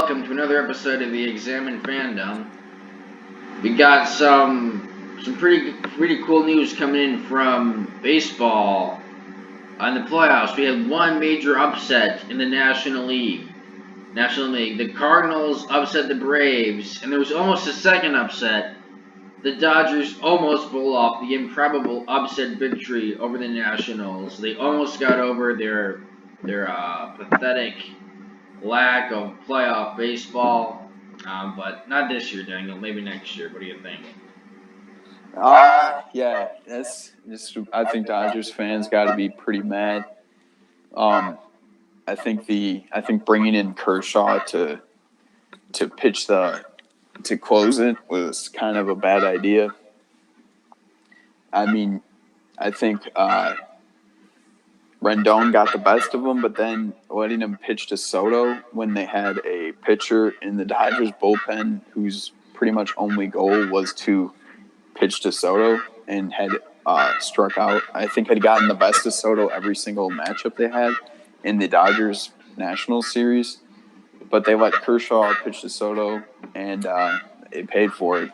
welcome to another episode of the Examine Fandom. We got some pretty cool news coming in from baseball on the playoffs. We had one major upset in the National League. The Cardinals upset the Braves, and there was almost a second upset. The Dodgers almost pulled off the improbable upset victory over the Nationals. They almost got over their pathetic lack of playoff baseball, but not this year, Daniel. Maybe next year. What do you think? Yeah, that's just. I think Dodgers fans got to be pretty mad. I think bringing in Kershaw to close it was kind of a bad idea. I mean, I think Rendon got the best of him, but then letting him pitch to Soto when they had a pitcher in the Dodgers bullpen whose pretty much only goal was to pitch to Soto and had struck out. I think had gotten the best of Soto every single matchup they had in the Dodgers National Series, but they let Kershaw pitch to Soto, and it paid for it.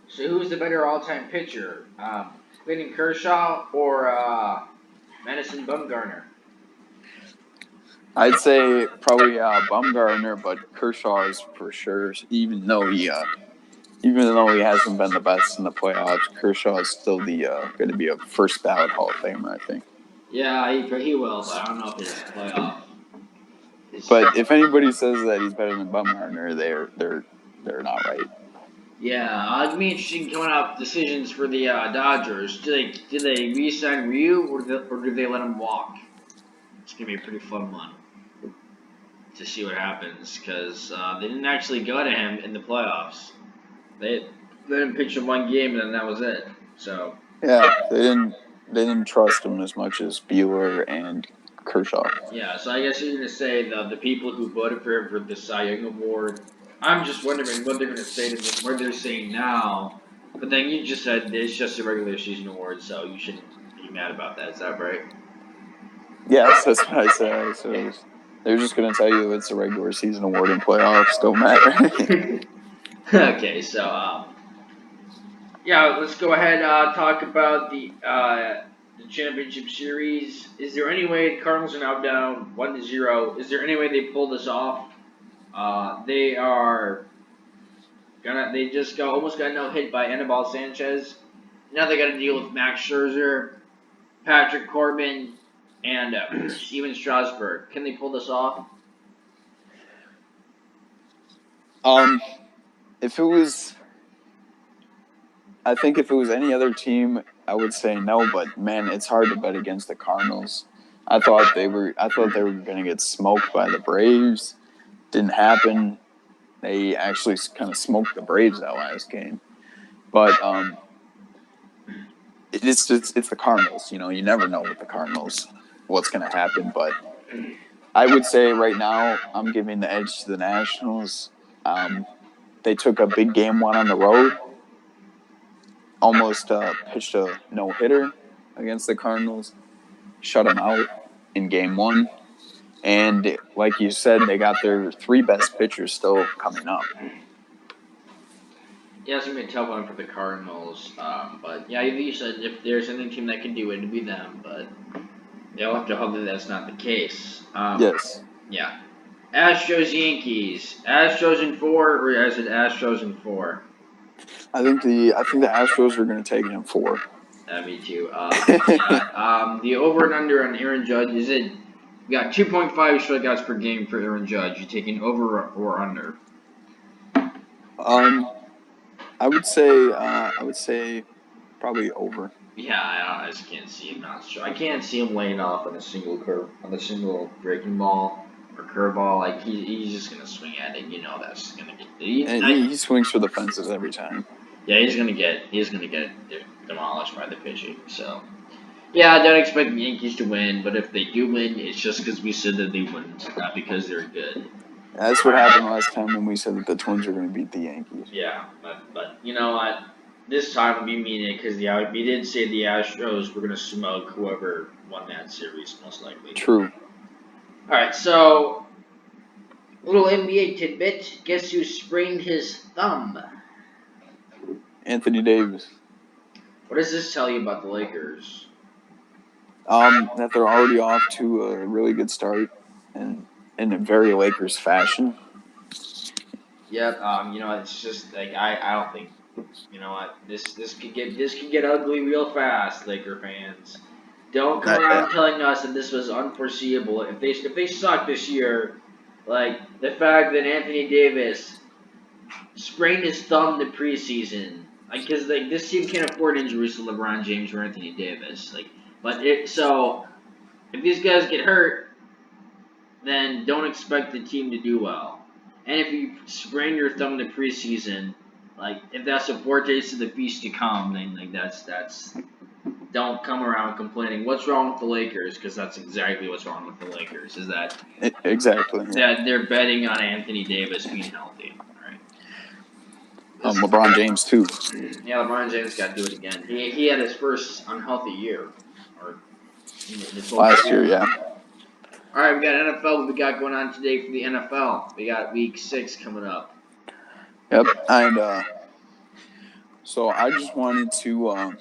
So who's the better all-time pitcher, Clayton Kershaw or Madison Bumgarner? I'd say probably Bumgarner, but Kershaw is for sure. Even though he hasn't been the best in the playoffs, Kershaw is still going to be a first ballot Hall of Famer, I think. Yeah, he will, but I don't know if it's playoff. But if anybody says that he's better than Bumgarner, they're not right. Yeah, it'd be interesting coming up decisions for the Dodgers. Do they re-sign Ryu or do they let him walk? It's gonna be a pretty fun one to see what happens because they didn't actually go to him in the playoffs. They didn't pitch him one game and then that was it. So yeah, they didn't trust him as much as Buehler and Kershaw. Yeah, so I guess you're gonna say the people who voted for him for the Cy Young Award. I'm just wondering what they're gonna say to them, what they're saying now. But then you just said it's just a regular season award, so you shouldn't be mad about that. Is that right? Yes, that's what I said. So they're just gonna tell you it's a regular season award and playoffs don't matter. Okay, so yeah, let's go ahead talk about the championship series. Is there any way the Cardinals are now down 1-0? Is there any way they pull this off? They just almost got no hit by Anibal Sanchez. Now they got to deal with Max Scherzer, Patrick Corbin, and Steven Strasburg. Can they pull this off? I think if it was any other team, I would say no. But man, it's hard to bet against the Cardinals. I thought they were going to get smoked by the Braves. Didn't happen. They actually kind of smoked the Braves that last game. But it's the Cardinals. You know, you never know with the Cardinals what's going to happen. But I would say right now I'm giving the edge to the Nationals. They took a big game one on the road. Almost pitched a no-hitter against the Cardinals. Shut them out in game one. And like you said, they got their three best pitchers still coming up. Yeah, it's going to be a tough one for the Cardinals. But yeah, you said if there's any team that can do it, it'd be them. But they'll have to hope that that's not the case. Yes. Yeah. Astros, Yankees. Astros in 4, or is it Astros in 4? I think the Astros are going to take it in 4. Me too. Yeah. The over and under on Aaron Judge, is it? We got 2.5 strikeouts per game for Aaron Judge. You taking over or under? I would say probably over. Yeah, I just can't see him not. I can't see him laying off on a single breaking ball or curveball. Like he's just gonna swing at it. You know that's gonna get. He swings for the fences every time. Yeah, he's gonna get demolished by the pitching. So. Yeah, I don't expect the Yankees to win, but if they do win, it's just because we said that they wouldn't, not because they're good. That's what happened last time when we said that the Twins were going to beat the Yankees. Yeah, but you know what? This time we mean it because we did say the Astros were going to smoke whoever won that series, most likely. True. All right, so Little NBA tidbit. Guess who sprained his thumb? Anthony Davis. What does this tell you about the Lakers? That they're already off to a really good start, and in a very Lakers fashion. Yep. It's just like I don't think. You know what? This could get ugly real fast, Laker fans. Don't come around telling us that this was unforeseeable. If they suck this year, like the fact that Anthony Davis sprained his thumb in the preseason, because this team can't afford injuries to LeBron James or Anthony Davis. If these guys get hurt, then don't expect the team to do well. And if you sprain your thumb in the preseason, if that's a foretaste of the feast to come, then that's don't come around complaining what's wrong with the Lakers, because that's exactly what's wrong with the Lakers. Is that exactly that they're betting on Anthony Davis being healthy. All right. LeBron James too. Yeah, LeBron James got to do it again. He had his first unhealthy year, or Last year, yeah. All right, we got NFL. What we got going on today for the NFL? We got Week 6 coming up. Yep, and so I just wanted to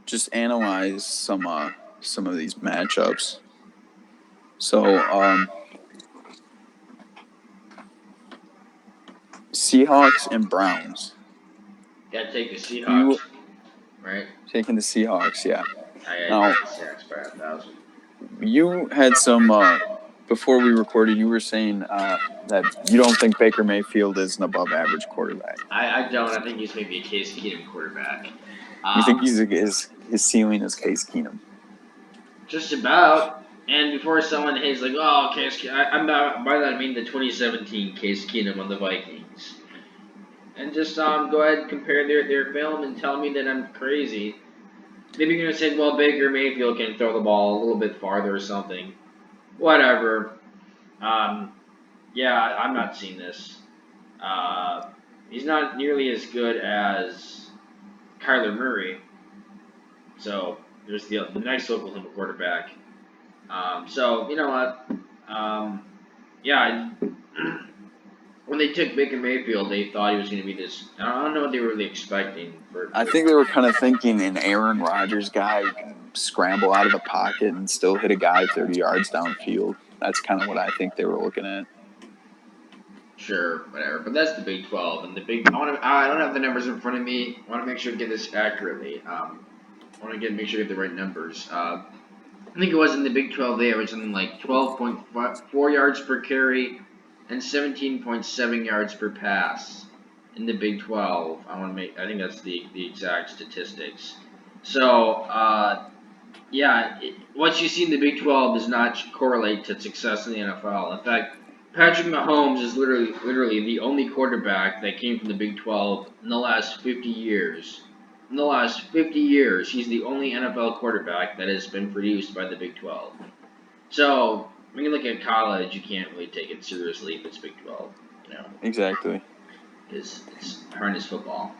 just analyze some of these matchups. So Seahawks and Browns. Gotta take the Seahawks, right? Taking the Seahawks, yeah. I gotta take the Seahawks by 1,000. You had some before we recorded. You were saying that you don't think Baker Mayfield is an above-average quarterback. I don't. I think he's maybe a Case Keenum quarterback. You think his ceiling is Case Keenum? Just about. And before someone hates oh, Case Keenum, by that I mean the 2017 Case Keenum on the Vikings. And just go ahead and compare their film and tell me that I'm crazy. Maybe you're gonna say, well, Baker Mayfield can throw the ball a little bit farther or something. Whatever. Yeah, I'm not seeing this. He's not nearly as good as Kyler Murray. So there's the next Oklahoma quarterback. So you know what? Yeah. When they took Baker Mayfield, they thought he was going to be this. I don't know what they were really expecting. I think they were kind of thinking an Aaron Rodgers guy who can scramble out of the pocket and still hit a guy 30 yards downfield. That's kind of what I think they were looking at. Sure, whatever. But that's the Big 12, and I don't have the numbers in front of me. I want to make sure to get this accurately. I want to make sure to get the right numbers. I think it was in the Big 12. They averaged something like 12.4 yards per carry and 17.7 yards per pass in the Big 12. I think that's the exact statistics. So, what you see in the Big 12 does not correlate to success in the NFL. In fact, Patrick Mahomes is literally the only quarterback that came from the Big 12 in the last 50 years. In the last 50 years, he's the only NFL quarterback that has been produced by the Big 12. So, when you look at college, you can't really take it seriously if it's Big 12. Exactly. It's horrendous football.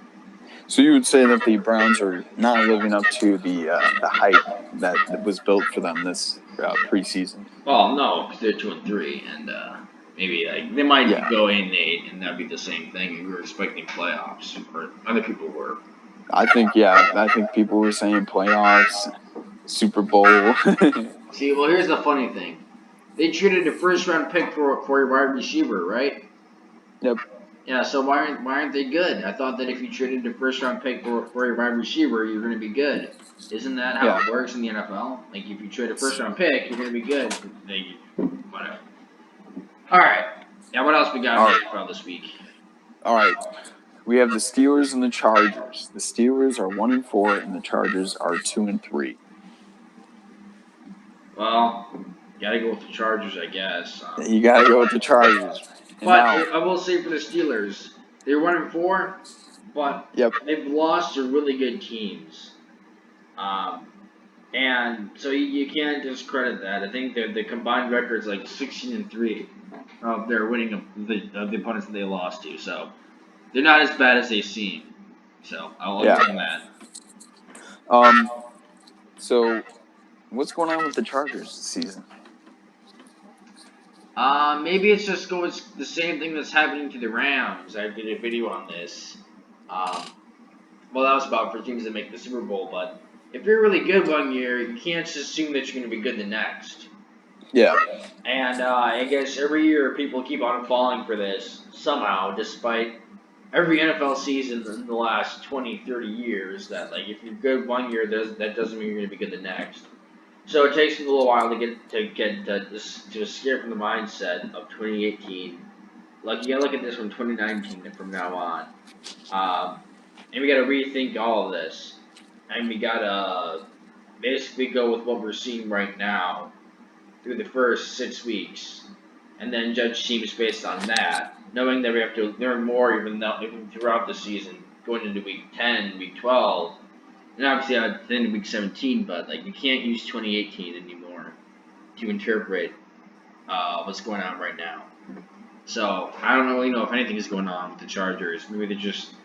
So you would say that the Browns are not living up to the hype that was built for them this preseason. Well, no, because they're 2-3, and maybe they might go 8-8, and that'd be the same thing. We were expecting playoffs, or other people were. I think people were saying playoffs, Super Bowl. See, well, here's the funny thing: they traded a first-round pick for a wide receiver, right? Yep. Yeah, so why aren't they good? I thought that if you traded a first-round pick for a wide receiver, you're going to be good. Isn't that how it works in the NFL? Like, if you trade a first-round pick, you're going to be good. Whatever. All right. Yeah, what else we got in the NFL this week? All right. We have the Steelers and the Chargers. The Steelers are 1-4, and the Chargers are 2-3. Well, gotta go with the Chargers, I guess. You gotta go with the Chargers. But I will say for the Steelers, they're 1-4, but they've lost to really good teams. And so you can't discredit that. I think the combined record's like 16-3 of their winning of the opponents that they lost to. So they're not as bad as they seem. So I'll give them that. So what's going on with the Chargers this season? Maybe it's just going the same thing that's happening to the Rams. I did a video on this. Um, well, that was about for teams that make the Super Bowl. But if you're really good one year, you can't just assume that you're going to be good the next. Yeah. And I guess every year people keep on falling for this somehow, despite every NFL season in the last 20, 30 years. That like if you're good one year, that doesn't mean you're going to be good the next. So it takes a little while to get to escape from the mindset of 2018. Like you gotta look at this from 2019 and from now on, and we gotta rethink all of this, and we gotta basically go with what we're seeing right now through the first 6 weeks, and then judge teams based on that, knowing that we have to learn more even throughout the season, going into week 10, week 12, and obviously at the end of week 17. But like you can't use 2018 anymore to interpret what's going on right now. So I don't know, if anything is going on with the Chargers. Maybe they're just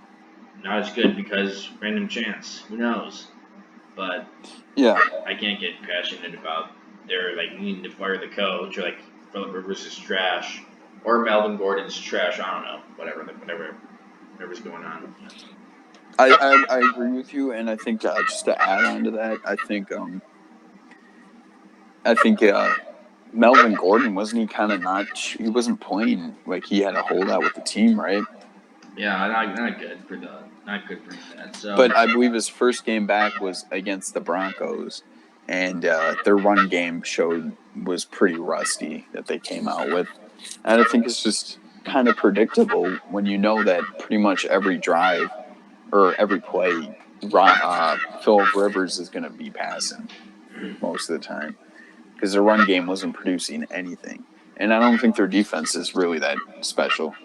not as good because random chance. Who knows? But Yeah. I can't get passionate about their needing to fire the coach or Philip Rivers is trash or Melvin Gordon's trash. I don't know. Whatever's going on. I agree with you, and I think just to add on to that, I think Melvin Gordon wasn't he kind of not? He wasn't playing like he had a holdout with the team, right? Yeah, not good for that. So, but I believe his first game back was against the Broncos, and their run game was pretty rusty that they came out with, and I think it's just kind of predictable when you know that pretty much every drive or every play, Philip Rivers is going to be passing most of the time because their run game wasn't producing anything. And I don't think their defense is really that special.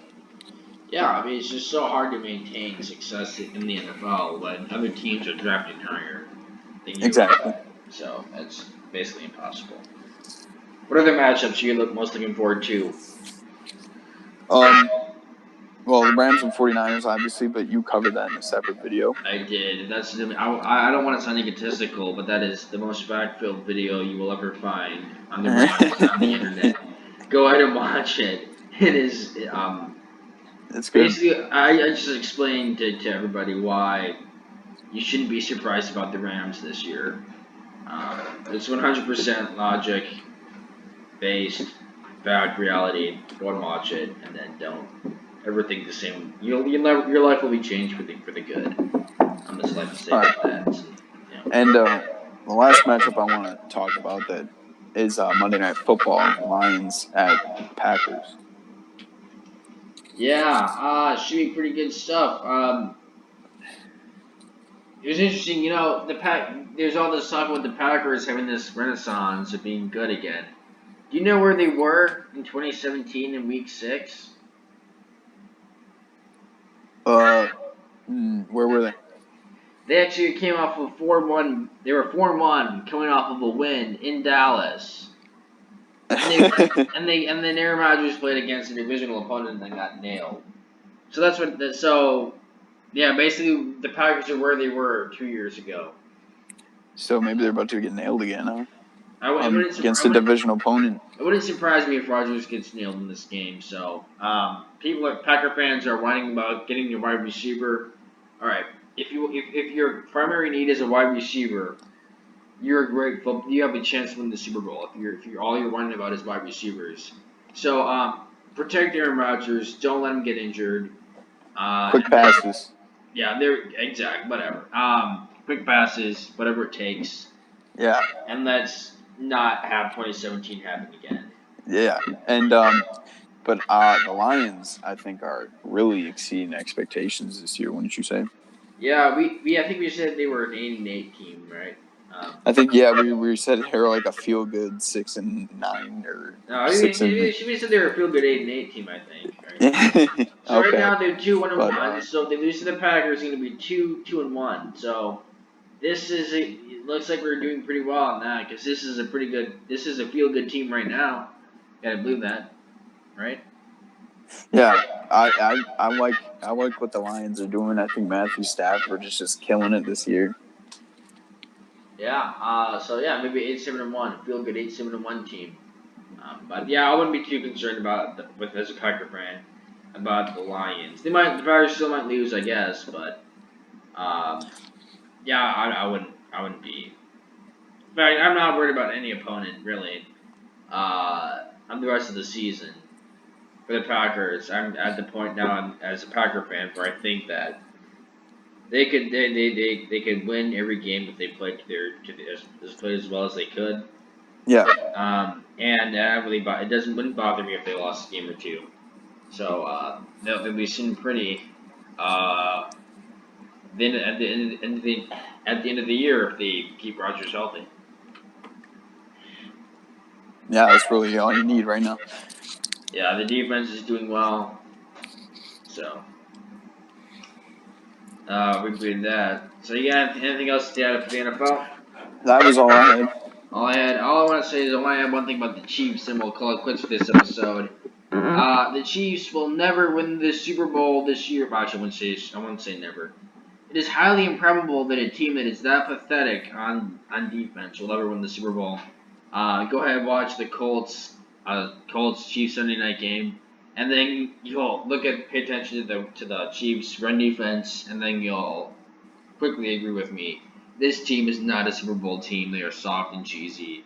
Yeah, I mean, it's just so hard to maintain success in the NFL when other teams are drafting higher than you. Exactly. So that's basically impossible. What other matchups are you most looking forward to? Well, the Rams and 49ers, obviously, but you covered that in a separate video. I did. I don't want to sound egotistical, but that is the most fact-filled video you will ever find on the Rams on the internet. Go ahead and watch it. It is It's good. basically I just explained to everybody why you shouldn't be surprised about the Rams this year. It's 100% logic based, fact, reality. Go and watch it, and then don't ever think the same. Your life will be changed for the good. I'm just like to say that. So, And the last matchup I want to talk about that is Monday Night Football, Lions at Packers. Yeah, should be pretty good stuff. It was interesting, there's all this talk about the Packers having this renaissance of being good again. Do you know where they were in 2017 in Week 6? Where were they? They actually came off of 4-1. They were 4-1, coming off of a win in Dallas. And then Aaron Rodgers played against a divisional opponent and got nailed. So that's what. Basically the Packers are where they were 2 years ago. So maybe they're about to get nailed again, huh? Against a division opponent. It wouldn't surprise me if Rodgers gets nailed in this game. So Packer fans are whining about getting a wide receiver. All right, if your primary need is a wide receiver, you have a chance to win the Super Bowl. If you're all you're whining about is wide receivers. So protect Aaron Rodgers. Don't let him get injured. Quick passes. Yeah, they're exact. Whatever. Quick passes, whatever it takes. Yeah. And let's not have 2017 happen again. Yeah, and but the Lions, I think, are really exceeding expectations this year. Wouldn't you say? Yeah, I think we said they were an 8-8 team, right? I think we said they were like a feel good 6-9 or no, 6 and. We said they were a feel good 8-8 team, I think. Right? So okay. Right now they're 2-1. So if they lose to the Packers, it's going to be 2-1. So it looks like we're doing pretty well on that because this is a feel good team right now. Gotta believe that, right? Yeah, I like what the Lions are doing. I think Matthew Stafford is just killing it this year. Yeah. So maybe 8-7-1, feel good 8-7-1 team. But yeah, I wouldn't be too concerned with as a Packer fan about the Lions. The Packers still might lose, I guess, but um, yeah, I wouldn't be. In fact, I'm not worried about any opponent really. On the rest of the season for the Packers, I'm at the point now as a Packer fan where I think that they could win every game if they played as played as well as they could. Yeah. And I really it wouldn't bother me if they lost a game or two. So they'll be sitting pretty. Then at the end of the year if they keep Rodgers healthy. Yeah, that's really all you need right now. Yeah, the defense is doing well. So we agreed that. So you got anything else to add for the NFL? That was all I had. All I want to say is I want to add one thing about the Chiefs, and we'll call it quits for this episode. The Chiefs will never win the Super Bowl this year. Actually, I wouldn't say never. It is highly improbable that a team that is that pathetic on defense will ever win the Super Bowl. Go ahead and watch the Colts Chiefs Sunday night game, and then you'll pay attention to the Chiefs run defense, and then you'll quickly agree with me. This team is not a Super Bowl team. They are soft and cheesy.